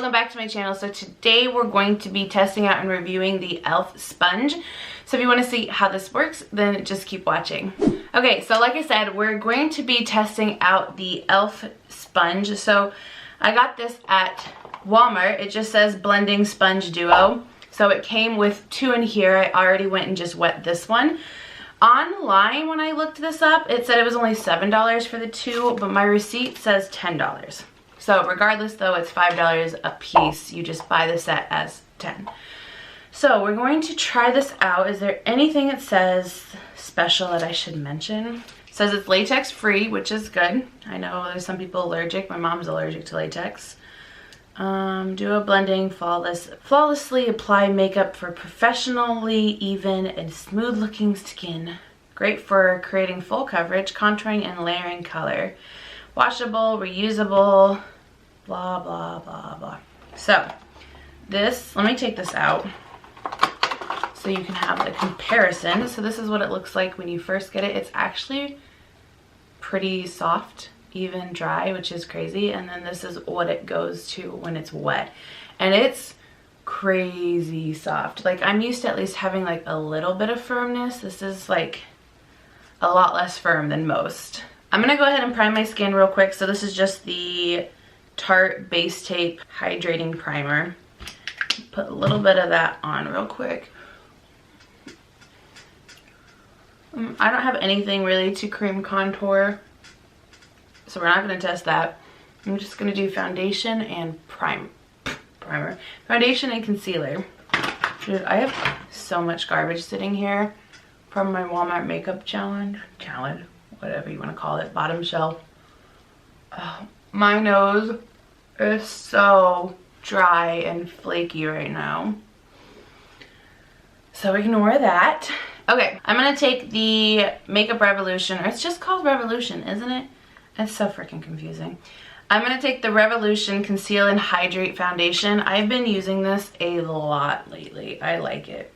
welcome back to my channel. So today we're going to be testing out and reviewing the e.l.f. sponge. So if you want to see how this works, then just keep watching. Okay, so like I said, we're going to be testing out the e.l.f. sponge. So I got this at Walmart. It just says blending sponge duo. So it came with two in here. I already went and just wet this one. Online, when I looked this up, it said it was only $7 for the two, but my receipt says $10. So regardless though, it's $5 a piece. You just buy the set as 10. So we're going to try this out. Is there anything it says special that I should mention? It says it's latex free, which is good. I know there's some people allergic. My mom's allergic to latex. Duo blending, flawlessly apply makeup for professionally even and smooth looking skin. Great for creating full coverage, contouring and layering color. Washable, reusable, blah, blah, blah, blah. So this, let me take this out so you can have a comparison. So this is what it looks like when you first get it. It's actually pretty soft, even dry, which is crazy. And then this is what it goes to when it's wet. And it's crazy soft. Like I'm used to at least having like a little bit of firmness. This is like a lot less firm than most. I'm gonna go ahead and prime my skin real quick. So this is just the Tarte Base Tape Hydrating Primer. Put a little bit of that on real quick. I don't have anything really to cream contour, so we're not gonna test that. I'm just gonna do foundation and primer. Foundation and concealer. Dude, I have so much garbage sitting here from my Walmart makeup challenge, whatever you want to call it, bottom shelf. Oh, my nose is so dry and flaky right now, so ignore that. Okay, I'm gonna take the Makeup Revolution, or it's just called Revolution, isn't it? It's so freaking confusing. I'm gonna take the Revolution Conceal and Hydrate Foundation. I've been using this a lot lately. I like it.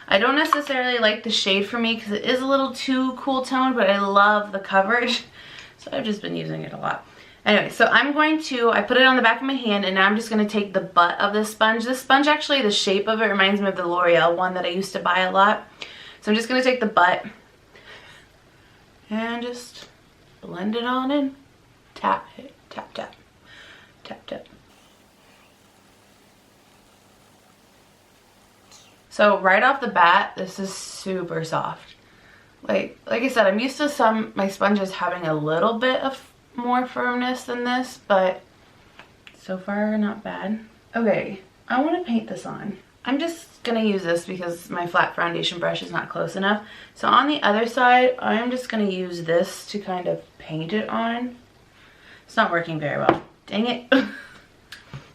I don't necessarily like the shade for me because it is a little too cool toned, but I love the coverage. So I've just been using it a lot. Anyway, so I put it on the back of my hand, and now I'm just going to take the butt of this sponge. This sponge, actually, the shape of it reminds me of the L'Oreal one that I used to buy a lot. So I'm just going to take the butt and just blend it on in. Tap it, tap, tap, tap, tap. So right off the bat, this is super soft. Like I said, I'm used to my sponges having a little bit of more firmness than this, but so far not bad. Okay, I want to paint this on. I'm just gonna use this because my flat foundation brush is not close enough. So on the other side, I'm just gonna use this to kind of paint it on. It's not working very well. Dang it.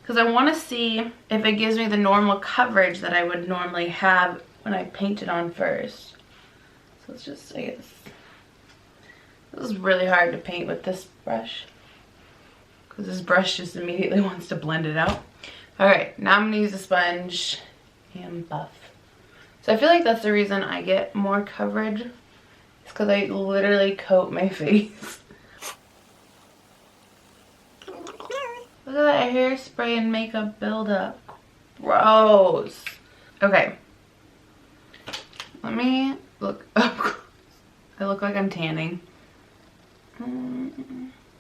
Because I want to see if it gives me the normal coverage that I would normally have when I paint it on first. So let's just, I guess, this is really hard to paint with this brush, because this brush just immediately wants to blend it out. Alright, now I'm going to use a sponge and buff. So I feel like that's the reason I get more coverage. It's because I literally coat my face. Look at that hairspray and makeup buildup. Gross. Okay. Let me look up. I look like I'm tanning.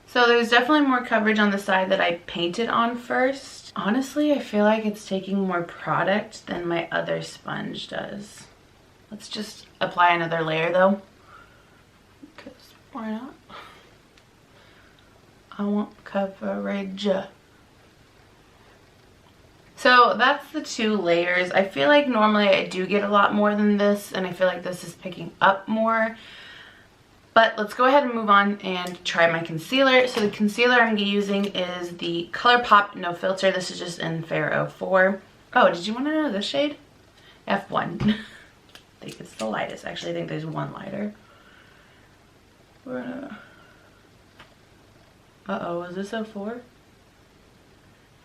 So there's definitely more coverage on the side that I painted on first. Honestly, I feel like it's taking more product than my other sponge does. Let's just apply another layer though, because why not? I want coverage. So that's the two layers. I feel like normally I do get a lot more than this, and I feel like this is picking up more. But let's go ahead and move on and try my concealer. So the concealer I'm using is the ColourPop No Filter. This is just in Fair 04. Oh, did you want to know this shade? F1. I think it's the lightest. Actually, I think there's one lighter. Uh-oh, is this 04?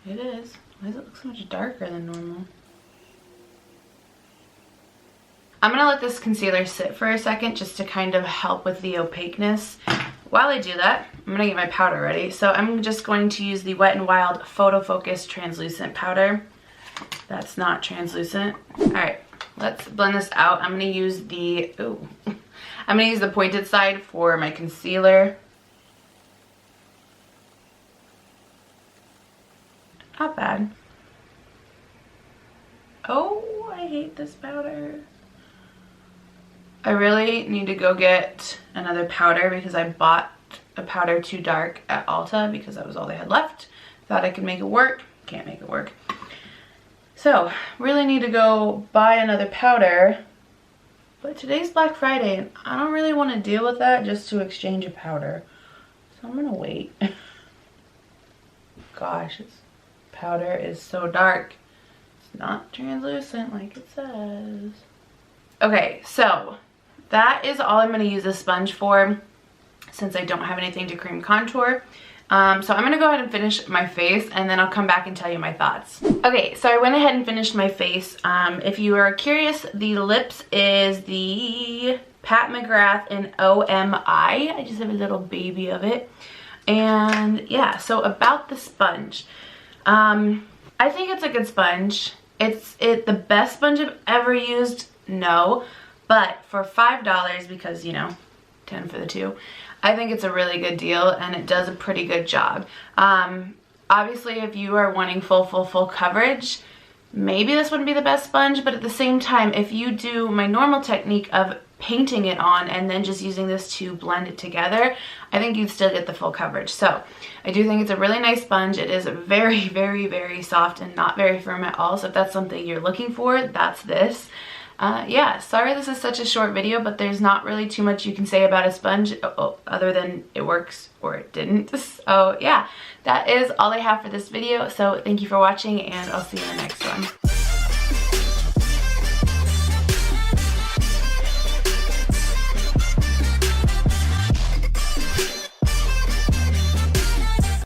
It is. Why does it look so much darker than normal? I'm gonna let this concealer sit for a second just to kind of help with the opaqueness. while I do that, I'm gonna get my powder ready. So I'm just going to use the Wet n Wild Photo Focus Translucent Powder. That's not translucent. All right, let's blend this out. I'm gonna use the, I'm gonna use the pointed side for my concealer. Not bad. Oh, I hate this powder. I really need to go get another powder because I bought a powder too dark at Ulta because that was all they had left. Thought I could make it work. Can't make it work. So, really need to go buy another powder. But today's Black Friday and I don't really want to deal with that just to exchange a powder. So I'm gonna wait. Gosh, this powder is so dark. It's not translucent like it says. Okay, so that is all I'm going to use a sponge for since I don't have anything to cream contour. So I'm going to go ahead and finish my face and then I'll come back and tell you my thoughts. Okay, so I went ahead and finished my face. If you are curious, the lips is the Pat McGrath in OMI. I just have a little baby of it. And yeah, so about the sponge. I think it's a good sponge. Is it the best sponge I've ever used? No. But for $5, because, you know, 10 for the two, I think it's a really good deal and it does a pretty good job. Obviously, if you are wanting full coverage, maybe this wouldn't be the best sponge, but at the same time, if you do my normal technique of painting it on and then just using this to blend it together, I think you'd still get the full coverage. So I do think it's a really nice sponge. It is very, very, very soft and not very firm at all. So if that's something you're looking for, that's this. Yeah, sorry this is such a short video, but there's not really too much you can say about a sponge other than it works or it didn't. So yeah, that is all I have for this video. So thank you for watching and I'll see you in the next one.